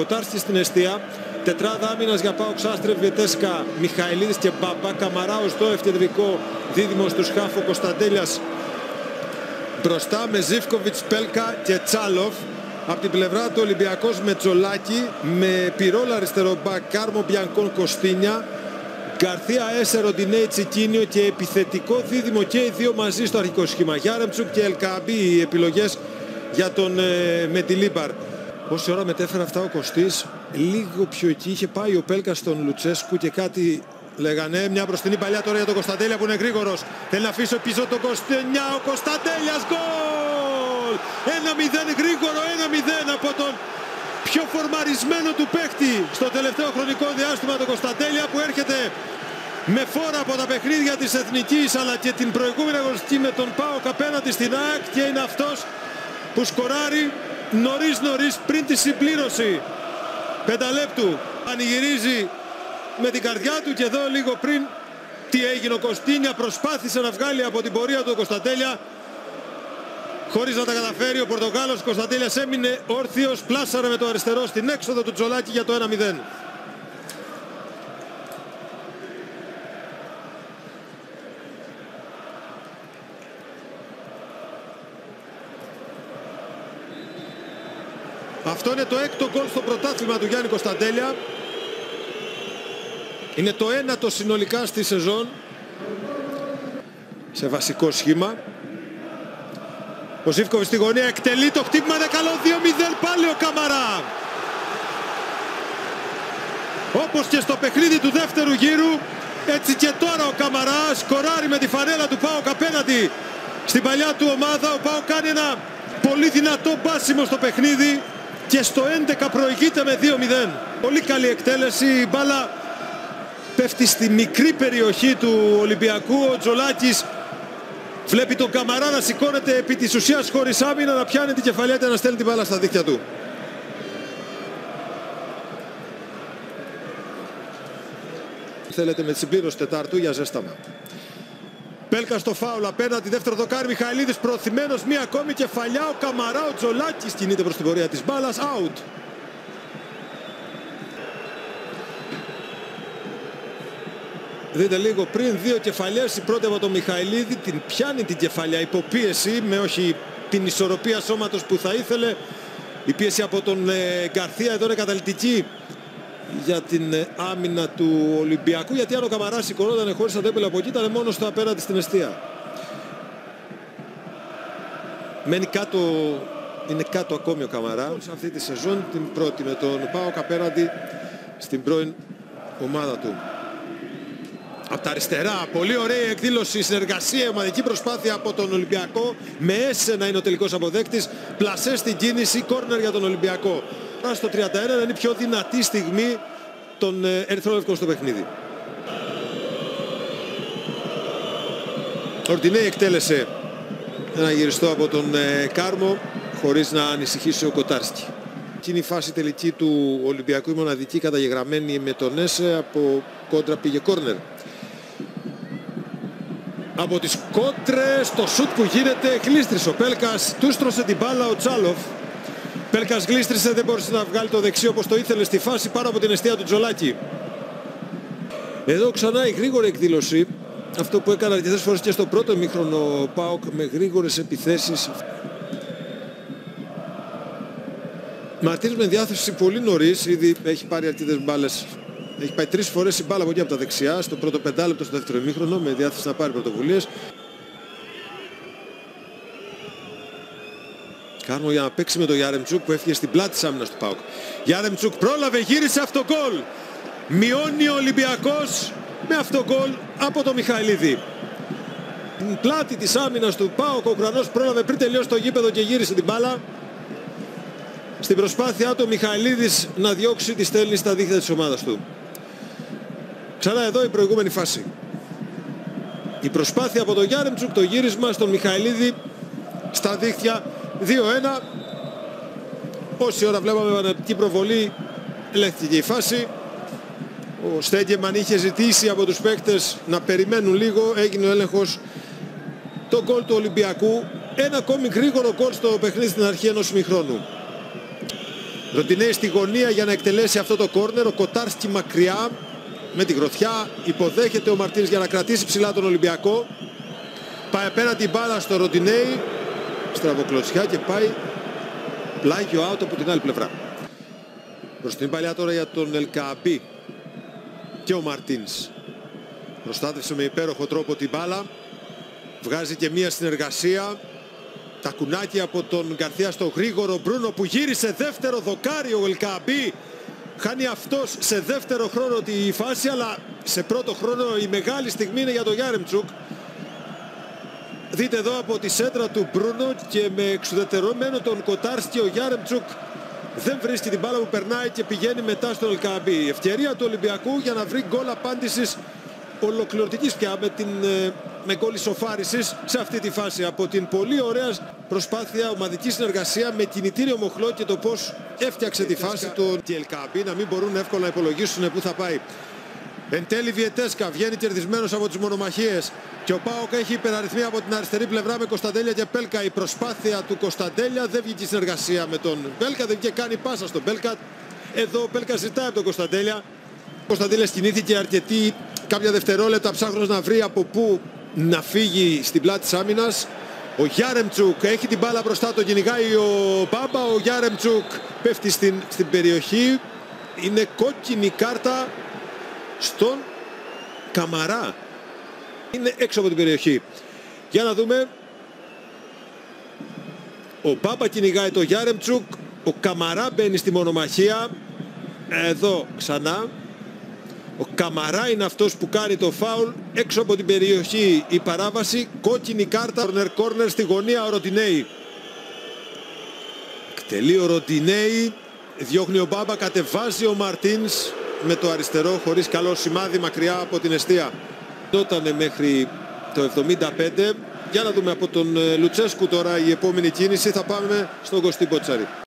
Κοτάρσκι στην εστία, τετράδα άμυνας για ΠΑΟΚ, Σάστρεφ, Βιετέσκα, Μιχαηλίδης και Μπαμπά. Καμαράου στο ευκεντρικό δίδυμο στους χάφο, Κωνσταντέλιας μπροστά με Ζίβκοβιτς, Πέλκα και Τσάλοφ. Από την πλευρά του Ολυμπιακός με Τζολάκη, με Πυρόλα αριστερό μπακ, Κάρμο, Μπιανκόν, Κωστίνια, Γκαρθία, Έσε, Ροντινέι, Τσικίνιο και επιθετικό δίδυμο και οι δύο μαζί στο αρχικό σχήμα. Γιάρεμτσουκ και Ελκαμπή οι επιλογές για τον Μετιλίμπαρ. Όση ώρα μετέφερε αυτά ο Κωστής, λίγο πιο εκεί είχε πάει ο Πέλκα στον Λουτσέσκου και κάτι λέγανε. Μια μπροστινή παλιά τώρα για τον Κωνσταντέλια που είναι γρήγορος. Θέλει να αφήσει πίσω τον Κωστένια, ο Κωνσταντέλιας, γκολ! 1-0 γρήγορο, 1-0 από τον πιο φορμαρισμένο του παίκτη στο τελευταίο χρονικό διάστημα, τον Κωνσταντέλια, που έρχεται με φόρα από τα παιχνίδια της Εθνικής αλλά και την προηγούμενη αγωνιστική με τον ΠΑΟΚ απέναντι στην ΑΕΚ, και είναι αυτός που σκοράρει νωρίς πριν τη συμπλήρωση 5 λεπτού. Πανηγυρίζει με την καρδιά του, και εδώ λίγο πριν τι έγινε, ο Κωστίνια προσπάθησε να βγάλει από την πορεία του Κωνσταντέλια χωρίς να τα καταφέρει. Ο Πορτογάλος Κωνσταντέλιας έμεινε όρθιος, πλάσαρε με το αριστερό στην έξοδο του Τζολάκη για το 1-0. Αυτό είναι το έκτο γκολ στο πρωτάθλημα του Γιάννη Κωνσταντέλια. Είναι το ένατο συνολικά στη σεζόν σε βασικό σχήμα. Ο Ζίβκοβιτς στη γωνία εκτελεί το χτύπημα, είναι καλό, 2-0 πάλι ο Καμαρά. Όπως και στο παιχνίδι του δεύτερου γύρου, έτσι και τώρα ο Καμαρά σκοράρει με τη φανέλα του ΠΑΟΚ απέναντι στην παλιά του ομάδα. Ο ΠΑΟΚ κάνει ένα πολύ δυνατό μπάσιμο στο παιχνίδι και στο 11 προηγείται με 2-0. Πολύ καλή εκτέλεση, η μπάλα πέφτει στη μικρή περιοχή του Ολυμπιακού. Ο Τζολάκης βλέπει τον Καμαρά να σηκώνεται επί της ουσίας χωρίς άμυνα, να πιάνει την κεφαλιά και να στέλνει την μπάλα στα δίχτυα του. Θέλετε με τη συμπλήρωση τετάρτου για ζέσταμα. Πέλκα στο φάουλ απέναντι, δεύτερο δοκάρι, Μιχαηλίδης προωθημένος, μία ακόμη κεφαλιά, ο Καμαρά, ο Τζολάκης κινείται προς την πορεία της μπάλας, out. Δείτε λίγο πριν, δύο κεφαλιές, η πρώτη από τον Μιχαηλίδη, την πιάνει την κεφαλιά υποπίεση, με όχι την ισορροπία σώματος που θα ήθελε. Η πίεση από τον Γκαρθία εδώ είναι καταλυτική για την άμυνα του Ολυμπιακού, γιατί αν ο Καμαράς σηκωνόταν χωρίς αντέπελα από εκεί, ήταν μόνος του απέναντι στην εστία. Μένει κάτω, είναι κάτω ακόμη ο Καμαρά σε αυτή τη σεζόν, την πρώτη με τον ΠΑΟΚ απέναντι στην πρώην ομάδα του. Από τα αριστερά, πολύ ωραία εκδήλωση, συνεργασία, ομαδική προσπάθεια από τον Ολυμπιακό, με Έσε να είναι ο τελικός αποδέκτης, πλασέ στην κίνηση, κόρνερ για τον Ολυμπιακό. Στο 31 είναι η πιο δυνατή στιγμή των ερυθρόλευκων στο παιχνίδι. Ροντινέι εκτέλεσε ένα γυριστό από τον Κάρμο χωρίς να ανησυχήσει ο Κοτάρσκι. Εκείνη η φάση τελική του Ολυμπιακού, η μοναδική καταγεγραμμένη με τον Έσε, από κόντρα πήγε κόρνερ. Από τις κόντρες, το σουτ που γίνεται, γλίστρισε ο Πέλκας, του στρώσε την μπάλα ο Τσάλοφ. Πέλκας γλίστρισε, δεν μπόρεσε να βγάλει το δεξί όπως το ήθελε στη φάση πάνω από την εστία του Τζολάκη. Εδώ ξανά η γρήγορη εκδήλωση, αυτό που έκανε αρκετές φορές και στο πρώτο ημίχρονο ΠΑΟΚ, με γρήγορες επιθέσεις. Μαρτίνς με διάθεση πολύ νωρίς, ήδη έχει πάρει αρκετές μπάλες. Έχει πάει 3 φορές η μπάλα από εκεί από τα δεξιά, στο πρώτο 5 λεπτό, στο δεύτερο ημίχρονο, με διάθεση να πάρει πρωτοβουλίες. Κάρμο για να παίξει με τον Γιάρεμτσουκ που έφυγε στην πλάτη της άμυνας του ΠΑΟΚ. Γιάρεμτσουκ πρόλαβε, γύρισε, αυτό γκολ. Μειώνει ο Ολυμπιακός με αυτό γκολ από τον Μιχαηλίδη. Την πλάτη της άμυνας του ΠΑΟΚ, ο Ουκρανός πρόλαβε πριν τελειώσει το γήπεδο και γύρισε την μπάλα. Στην προσπάθειά του ο Μιχαηλίδης να διώξει τη στέλνει στα δίχτυα της ομάδας του. Ξανά εδώ η προηγούμενη φάση. Η προσπάθεια από τον Γιάρεμτσουκ, το γύρισμα στον Μιχαηλίδη στα δίχτυα. 2-1. Όση ώρα βλέπαμε επαναληπτική προβολή, ελέγχθηκε η φάση. Ο Στέγκεμαν είχε ζητήσει από τους παίκτες να περιμένουν λίγο, έγινε ο έλεγχος. Το γκολ του Ολυμπιακού, ένα ακόμη γρήγορο γκολ στο παιχνίδι στην αρχή ενός ημιχρόνου. Ροντινέη στη γωνία για να εκτελέσει αυτό το κόρνερ. Ο Κοτάρσκι μακριά με τη γροθιά. Υποδέχεται ο Μαρτίνς για να κρατήσει ψηλά τον Ολυμπιακό. Πάει απέναντι η μπάλα στο Ροντινέη. Στραβοκλωτσιά και πάει πλάγιο out από την άλλη πλευρά. Προς την παλιά τώρα για τον Ελκαμπή και ο Μαρτίνς. Προστάτευσε με υπέροχο τρόπο την μπάλα. Βγάζει και μία συνεργασία. Τα κουνάκια από τον Γκαρθία στο γρήγορο Μπρούνο που γύρισε δεύτερο δοκάρι. Ο Ελκαμπή χάνει αυτός σε δεύτερο χρόνο τη φάση, αλλά σε πρώτο χρόνο η μεγάλη στιγμή είναι για τον Γιάρεμτσουκ. Δείτε εδώ από τη σέντρα του Μπρούνο και με εξουδετερωμένο τον Κοτάρσκι ο Γιάρεμτσουκ δεν βρίσκει την μπάλα που περνάει και πηγαίνει μετά στον Ελκαμπή. Η ευκαιρία του Ολυμπιακού για να βρει γκολ απάντησης ολοκληρωτικής πια με γκολ ισοφάρισης σε αυτή τη φάση από την πολύ ωραία προσπάθεια, ομαδική συνεργασία με κινητήριο μοχλό και το πως έφτιαξε τη φάση του Ελκαμπή να μην μπορούν εύκολα να υπολογίσουν πού θα πάει. Εν τέλει Βιετέσκα βγαίνει κερδισμένος από τις μονομαχίες και ο ΠΑΟΚ έχει υπεραριθμία από την αριστερή πλευρά με Κωνσταντέλια και Πέλκα. Η προσπάθεια του Κωνσταντέλια δεν βγήκε η συνεργασία με τον Πέλκα, δεν βγήκε κάνει πάσα στον Πέλκα. Εδώ ο Πέλκα ζητάει από τον Κωνσταντέλια. Ο Κωνσταντέλιας κινήθηκε αρκετή κάποια δευτερόλεπτα ψάχνοντας να βρει από πού να φύγει στην πλάτη της άμυνας. Ο Γιάρεμτσουκ έχει την μπάλα μπροστά, τον κυνηγάει ο Μπάμπα. Ο Γιάρεμτσουκ πέφτει στην περιοχή. Είναι κόκκινη κάρτα στον Καμαρά. Είναι έξω από την περιοχή. Για να δούμε. Ο Μπάμπα κυνηγάει το Γιάρεμτσουκ. Ο Καμαρά μπαίνει στη μονομαχία. Εδώ ξανά. Ο Καμαρά είναι αυτός που κάνει το φάουλ. Έξω από την περιοχή η παράβαση. Κόκκινη κάρτα. Κόρνερ στη γωνία ο Ροντινέη. Εκτελεί ο Ροντινέη. Διώχνει ο Μπάμπα. Κατεβάζει ο Μαρτίνς με το αριστερό χωρίς καλό σημάδι μακριά από την εστία. Δότανε μέχρι το 75. Για να δούμε από τον Λουτσέσκου τώρα η επόμενη κίνηση. Θα πάμε στον Κωστή Μποτσαρή.